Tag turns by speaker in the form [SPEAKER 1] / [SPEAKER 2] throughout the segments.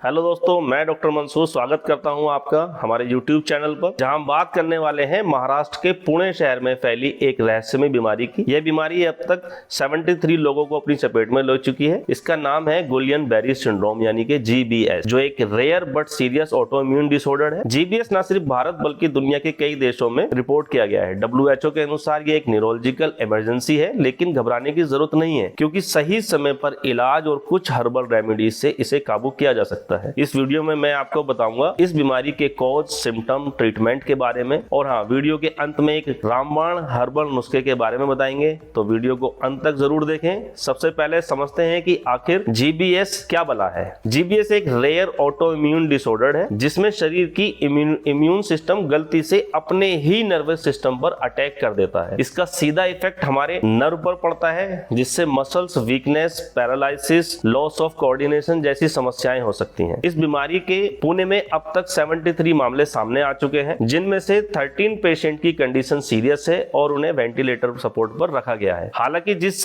[SPEAKER 1] Hello दोस्तों, मैं doctor Mansoor स्वागत करता हूं आपका हमारे YouTube चैनल पर, जहां हम बात करने वाले हैं महाराष्ट्र के पुणे शहर में फैली एक रहस्यमय बीमारी की। यह बीमारी अब तक 73 लोगों को अपनी चपेट में ले चुकी है। इसका नाम है गुलियन बेरी सिंड्रोम यानी कि GBS, जो एक rare but serious auto immune disorder है। GBS न सिर्फ भारत बल्कि दुनिया के कई देशों में रिपोर्ट किया गया है। WHO के अनुसार यह एक न्यूरोलॉजिकल इमरजेंसी है, लेकिन घबराने की जरूरत नहीं है क्योंकि सही समय पर इलाज और कुछ हर्बल रेमेडीज से इसे काबू किया जा सकता है। इस वीडियो में मैं आपको बताऊंगा इस बीमारी के कॉज, सिम्टम, ट्रीटमेंट के बारे में, और हाँ, वीडियो के अंत में एक रामबाण हर्बल नुस्खे के बारे में बताएंगे, तो वीडियो को अंत तक जरूर देखें। सबसे पहले समझते हैं कि आखिर GBS क्या बला है। GBS एक रेयर ऑटो इम्यून डिसऑर्डर है जिसमें शरीर की इम्यून सिस्टम गलती से अपने ही नर्वस सिस्टम पर अटैक कर देता है। इसका सीधा इफेक्ट हमारे नर्व पर पड़ता है, जिससे muscles weakness, paralysis, loss of coordination जैसी समस्याएं हो सकती हैं। इस बीमारी के पुणे में अब तक 73 मामले सामने आ चुके हैं, जिनमें से 13 पेशेंट की कंडीशन सीरियस है और उन्हें वेंटिलेटर सपोर्ट पर रखा गया है। हालांकि जिस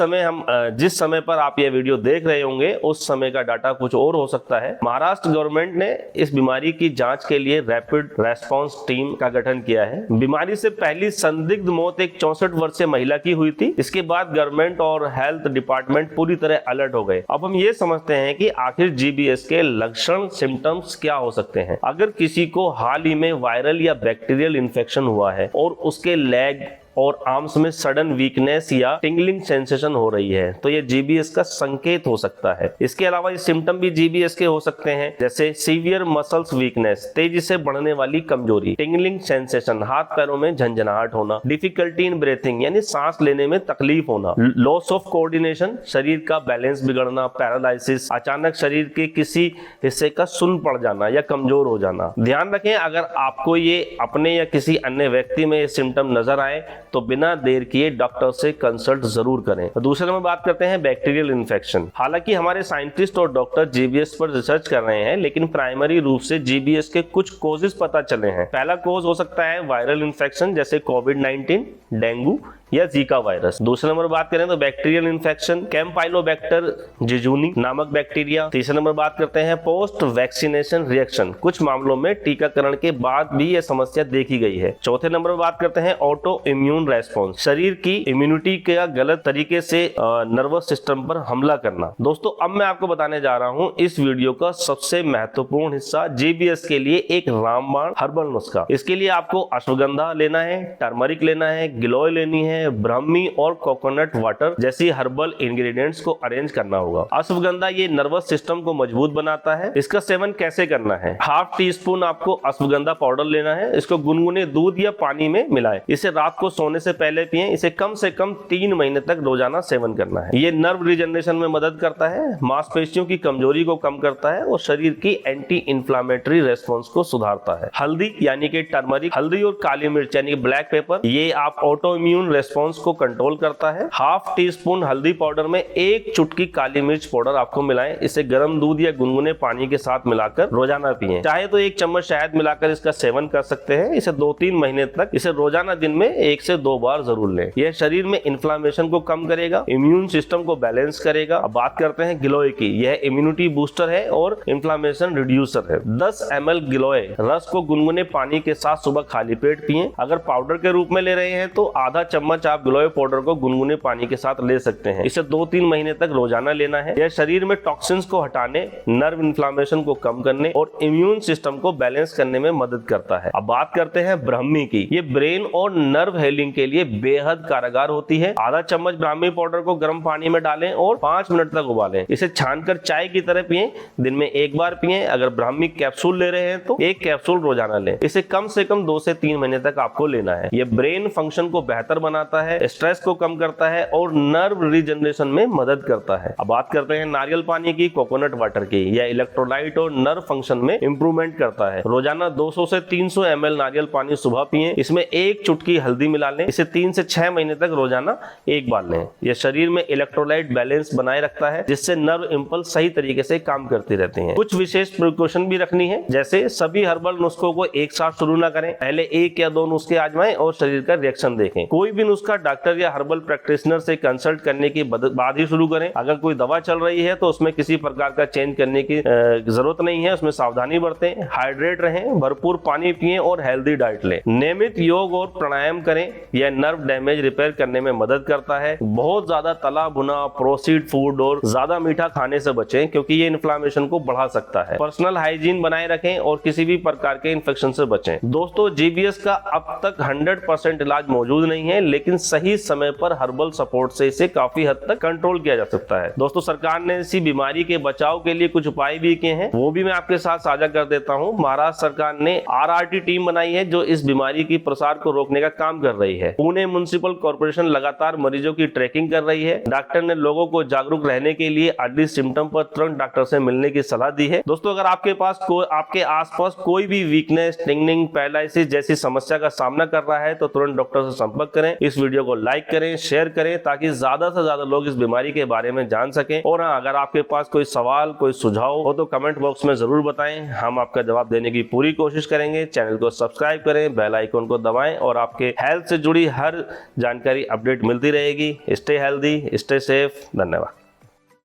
[SPEAKER 1] समय पर आप यह वीडियो देख रहे होंगे उस समय का डाटा कुछ और हो सकता है। महाराष्ट्र गवर्नमेंट ने इस बीमारी की जांच के लिए रैपिड रेस्पॉन्स टीम का गठन किया है। बीमारी से पहली संदिग्ध मौत एक 64 वर्षीय महिला की हुई थी। इसके बाद गवर्नमेंट और हेल्थ डिपार्टमेंट पूरी तरह अलर्ट हो गए। अब हम ये समझते हैं कि आखिर GBS के लक्षण, सिम्टम्स क्या हो सकते हैं। अगर किसी को हाल ही में वायरल या बैक्टीरियल इन्फेक्शन हुआ है और उसके लेग और आर्म्स में सडन वीकनेस या टिंगलिंग सेंसेशन हो रही है, तो ये GBS का संकेत हो सकता है। इसके अलावा ये सिम्टम भी GBS के हो सकते हैं, जैसे सीवियर मसल्स वीकनेस, तेजी से बढ़ने वाली कमजोरी, टिंगलिंग सेंसेशन, हाथ पैरों में झंझनाहट होना, डिफिकल्टी इन ब्रीथिंग यानी सांस लेने में तकलीफ होना, लॉस ऑफ कोऑर्डिनेशन, शरीर का बैलेंस बिगड़ना, पैरालिसिस, अचानक शरीर के किसी हिस्से का सुन्न पड़ जाना या कमजोर हो जाना। ध्यान रखें, अगर आपको ये अपने या किसी अन्य व्यक्ति में ये सिम्टम नजर आए तो बिना देर किए डॉक्टर से कंसल्ट जरूर करें। दूसरे में बात करते हैं बैक्टीरियल इन्फेक्शन। हालांकि हमारे साइंटिस्ट और डॉक्टर GBS पर रिसर्च कर रहे हैं, लेकिन प्राइमरी रूप से GBS के कुछ कोजेस पता चले हैं। पहला कोज हो सकता है वायरल इन्फेक्शन, जैसे कोविड-19, डेंगू या जीका वायरस। दूसरे नंबर बात करें तो बैक्टीरियल इन्फेक्शन, कैम्पाइलोबैक्टर जिजूनी नामक बैक्टीरिया। तीसरे नंबर बात करते हैं पोस्ट वैक्सीनेशन रिएक्शन, कुछ मामलों में टीकाकरण के बाद भी यह समस्या देखी गई है। चौथे नंबर पर बात करते हैं ऑटो इम्यून रेस्पॉन्स, शरीर की इम्यूनिटी का गलत तरीके से नर्वस सिस्टम पर हमला करना। दोस्तों, अब मैं आपको बताने जा रहा हूं इस वीडियो का सबसे महत्वपूर्ण हिस्सा, GBS के लिए एक रामबाण हर्बल नुस्खा। इसके लिए आपको अश्वगंधा लेना है, टर्मरिक लेना है, गिलोय लेनी है, ब्राह्मी और कोकोनट वाटर जैसी हर्बल इंग्रेडिएंट्स को अरेंज करना होगा। अश्वगंधा ये नर्वस सिस्टम को मजबूत बनाता है। इसका सेवन कैसे करना है? ½ टीस्पून आपको अश्वगंधा पाउडर लेना है। इसको गुनगुने दूध या पानी में मिलाएं। इसे रात को सोने से पहले पिएं। इसे कम से कम 3 महीने तक रोजाना सेवन करना है। ये नर्व रिजनरेशन में मदद करता है, मांसपेशियों की कमजोरी को कम करता है और शरीर की एंटी इंफ्लामेटरी रेस्पॉन्स को सुधारता है। हल्दी यानी कि टर्मरिक, हल्दी और काली मिर्च यानी कि ब्लैक पेपर, ये आप ऑटो इम्यून रेस्पॉन्स को कंट्रोल करता है। ½ टीस्पून हल्दी पाउडर में 1 चुटकी काली मिर्च पाउडर आपको मिलाएं। इसे गर्म दूध या गुनगुने पानी के साथ मिलाकर रोजाना पिएं। चाहे तो 1 चम्मच शहद मिलाकर इसका सेवन कर सकते हैं। इसे 2-3 महीने तक इसे रोजाना दिन में 1 से 2 बार जरूर लें। यह शरीर में इन्फ्लामेशन को कम करेगा, इम्यून सिस्टम को बैलेंस करेगा। अब बात करते हैं गिलोय की। यह इम्यूनिटी बूस्टर है और इन्फ्लामेशन रिड्यूसर है। 10 ml गिलोय रस को गुनगुने पानी के साथ सुबह खाली पेट पिएं। अगर पाउडर के रूप में ले रहे हैं तो आधा चम्मच आप गिलोय पाउडर को गुनगुने पानी के साथ ले सकते हैं। इसे 2-3 महीने तक रोजाना लेना है। यह शरीर में टॉक्सिन्स को हटाने, नर्व इन्फ्लामेशन को कम करने और इम्यून सिस्टम को बैलेंस करने में मदद करता है। अब बात करते हैं ब्राह्मी की। ये ब्रेन और नर्व हीलिंग के लिए बेहद कारगर होती है। आधा चम्मच ब्राह्मी पाउडर को गर्म पानी में डालें और 5 मिनट तक उबालें। इसे छानकर चाय की तरह पिएं। दिन में 1 बार पिएं। अगर ब्राह्मी कैप्सूल ले रहे हैं तो 1 कैप्सूल रोजाना लें। इसे कम से कम 2 से 3 महीने तक आपको लेना है। यह ब्रेन फंक्शन को बेहतर बनाता है, स्ट्रेस को कम करता है और नर्व रीजनरेशन में मदद करता है। अब बात करते हैं नारियल पानी की, कोकोनट वाटर की। यह इलेक्ट्रोलाइट और नर्व फंक्शन में इंप्रूवमेंट करता है। रोजाना 200 से 300 ml नारियल पानी सुबह पिएं। इसमें 1 चुटकी हल्दी मिला लें। इसे 3 से 6 महीने तक रोजाना 1 बार लें। यह शरीर में इलेक्ट्रोलाइट बैलेंस बनाए रखता है, जिससे नर्व इंपल्स सही तरीके से काम करती रहती हैं। कुछ विशेष प्रिकॉशन भी रखनी है, जैसे सभी हर्बल नुस्खों को एक साथ शुरू ना करें। पहले 1 या 2 नुस्खे आजमाएं और शरीर का रिएक्शन देखें। कोई भी नुस्खा डॉक्टर या हर्बल प्रैक्टिशनर से कंसल्ट करने के बाद ही शुरू करें। अगर कोई दवा चल रही है तो उसमें किसी प्रकार का चेंज करने की जरूरत नहीं है, उसमें सावधानी बरतें, हाइड्रेट रहें, भरपूर पानी पिएं और हेल्दी डाइट लें। नियमित योग और प्राणायाम करें, यह नर्व डैमेज रिपेयर करने में मदद करता है। बहुत ज्यादा तला भुना प्रोसेस्ड फूड और ज्यादा मीठा खाने से बचें क्योंकि ये इन्फ्लेमेशन को बढ़ा सकता है। पर्सनल हाइजीन बनाए रखें और किसी भी प्रकार के इन्फेक्शन से बचें। दोस्तों, जीबीएस का अब तक 100% इलाज मौजूद नहीं है, लेकिन सही समय पर हर्बल सपोर्ट से इसे काफी हद तक कंट्रोल किया जा सकता है। दोस्तों, सरकार ने इसी बीमारी के बचाव के लिए कुछ उपाय भी किए हैं, वो भी मैं आपके साथ साझा कर देता हूं। महाराष्ट्र सरकार ने आरआरटी टीम बनाई है जो इस बीमारी की प्रसार को रोकने का काम कर रही है। पुणे म्युनिसिपल कॉर्पोरेशन लगातार मरीजों की ट्रैकिंग कर रही है। डॉक्टर ने लोगों को जागरूक रहने के लिए अर्ली सिम्टम पर तुरंत डॉक्टर से मिलने की सलाह दी है। दोस्तों, अगर आपके आसपास कोई भी वीकनेस, टिंगलिंग, पैरालिसिस जैसी समस्या का सामना कर रहा है तो तुरंत डॉक्टर से संपर्क करें। इस वीडियो को लाइक करें, शेयर करें ताकि ज्यादा से ज्यादा लोग इस बीमारी के बारे में जान सकें। और हाँ, अगर आपके पास कोई सवाल, कोई सुझाव हो तो कमेंट बॉक्स में जरूर बताएं, हम आपका जवाब देने की पूरी कोशिश करेंगे। चैनल को सब्सक्राइब करें, बेल आइकन को दबाएं और आपके हेल्थ से जुड़ी हर जानकारी अपडेट मिलती रहेगी। Stay healthy, stay safe. धन्यवाद।